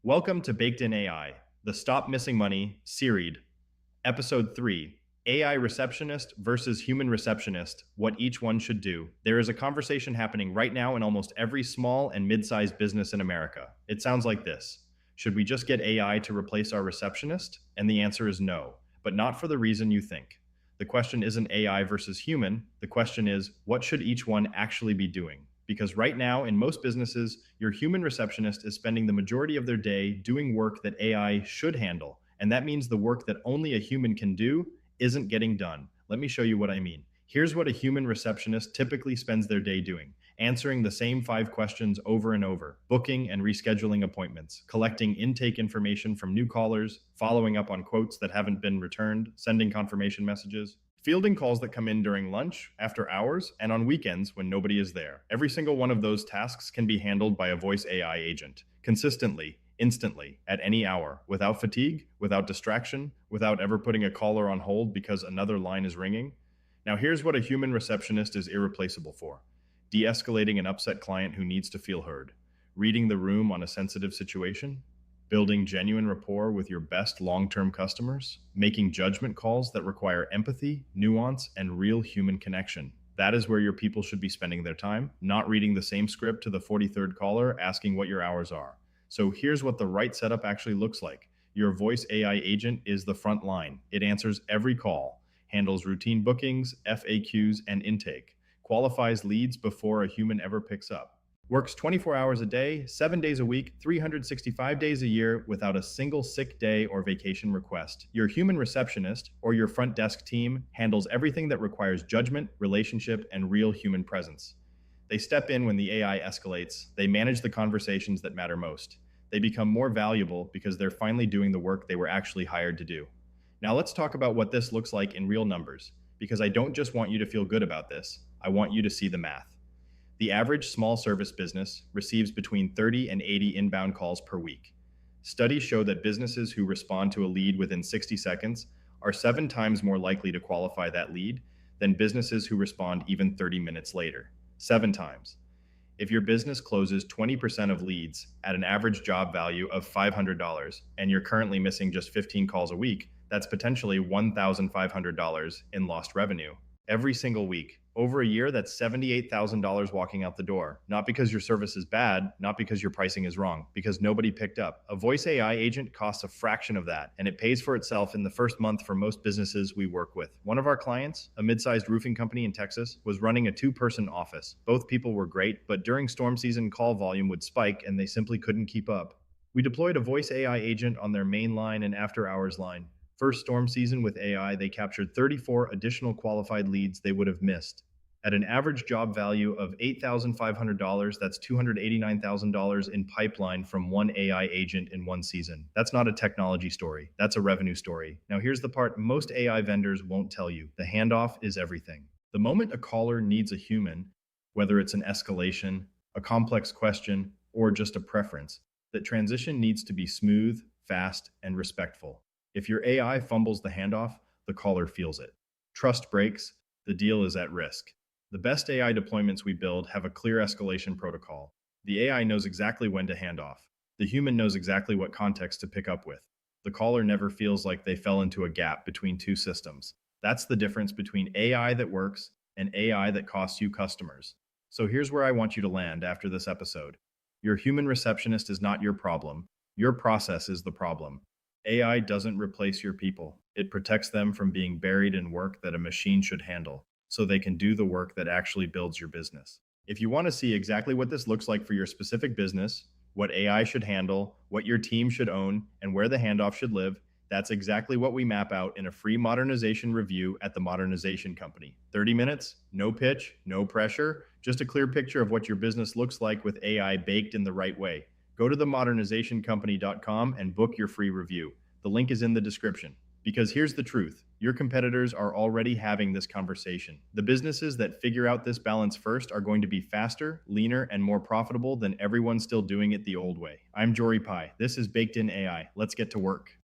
Welcome to Baked in AI, the Stop Missing Money series, Episode 3, AI Receptionist versus Human Receptionist, What Each One Should Do. There is a conversation happening right now in almost every small and mid-sized business in America. It sounds like this. Should we just get AI to replace our receptionist? And the answer is no, but not for the reason you think. The question isn't AI versus human. The question is, what should each one actually be doing? Because right now, in most businesses, your human receptionist is spending the majority of their day doing work that AI should handle. And that means the work that only a human can do isn't getting done. Let me show you what I mean. Here's what a human receptionist typically spends their day doing: answering the same 5 questions over and over, booking and rescheduling appointments, collecting intake information from new callers, following up on quotes that haven't been returned, sending confirmation messages, fielding calls that come in during lunch, after hours, and on weekends when nobody is there. Every single one of those tasks can be handled by a voice AI agent, consistently, instantly, at any hour, without fatigue, without distraction, without ever putting a caller on hold because another line is ringing. Now, here's what a human receptionist is irreplaceable for: de escalating an upset client who needs to feel heard, reading the room on a sensitive situation, building genuine rapport with your best long term customers, making judgment calls that require empathy, nuance, and real human connection. That is where your people should be spending their time, not reading the same script to the 43rd caller asking what your hours are. So here's what the right setup actually looks like. Your voice AI agent is the front line. It answers every call, handles routine bookings, FAQs, and intake, qualifies leads before a human ever picks up, works 24 hours a day, 7 days a week, 365 days a year without a single sick day or vacation request. Your human receptionist or your front desk team handles everything that requires judgment, relationship, and real human presence. They step in when the AI escalates. They manage the conversations that matter most. They become more valuable because they're finally doing the work they were actually hired to do. Now let's talk about what this looks like in real numbers, because I don't just want you to feel good about this. I want you to see the math. The average small service business receives between 30 and 80 inbound calls per week. Studies show that businesses who respond to a lead within 60 seconds are 7 times more likely to qualify that lead than businesses who respond even 30 minutes later. 7 times. If your business closes 20% of leads at an average job value of $500 and you're currently missing just 15 calls a week, that's potentially $1,500 in lost revenue every single week. Over a year, that's $78,000 walking out the door. Not because your service is bad, not because your pricing is wrong, because nobody picked up. A voice AI agent costs a fraction of that, and it pays for itself in the first month for most businesses we work with. One of our clients, a mid-sized roofing company in Texas, was running a 2-person office. Both people were great, but during storm season, call volume would spike and they simply couldn't keep up. We deployed a voice AI agent on their main line and after hours line. First storm season with AI, they captured 34 additional qualified leads they would have missed. At an average job value of $8,500, that's $289,000 in pipeline from one AI agent in one season. That's not a technology story, that's a revenue story. Now, here's the part most AI vendors won't tell you: the handoff is everything. The moment a caller needs a human, whether it's an escalation, a complex question, or just a preference, that transition needs to be smooth, fast, and respectful. If your AI fumbles the handoff, the caller feels it. Trust breaks, the deal is at risk. The best AI deployments we build have a clear escalation protocol. The AI knows exactly when to hand off. The human knows exactly what context to pick up with. The caller never feels like they fell into a gap between two systems. That's the difference between AI that works and AI that costs you customers. So here's where I want you to land after this episode. Your human receptionist is not your problem. Your process is the problem. AI doesn't replace your people. It protects them from being buried in work that a machine should handle, so they can do the work that actually builds your business. If you want to see exactly what this looks like for your specific business, what AI should handle, what your team should own, and where the handoff should live, that's exactly what we map out in a free modernization review at the Modernization Company. 30 minutes, no pitch, no pressure, just a clear picture of what your business looks like with AI baked in the right way. Go to themodernizationcompany.com and book your free review. The link is in the description. Because here's the truth: your competitors are already having this conversation. The businesses that figure out this balance first are going to be faster, leaner, and more profitable than everyone still doing it the old way. I'm Jory Pai. This is Baked in AI. Let's get to work.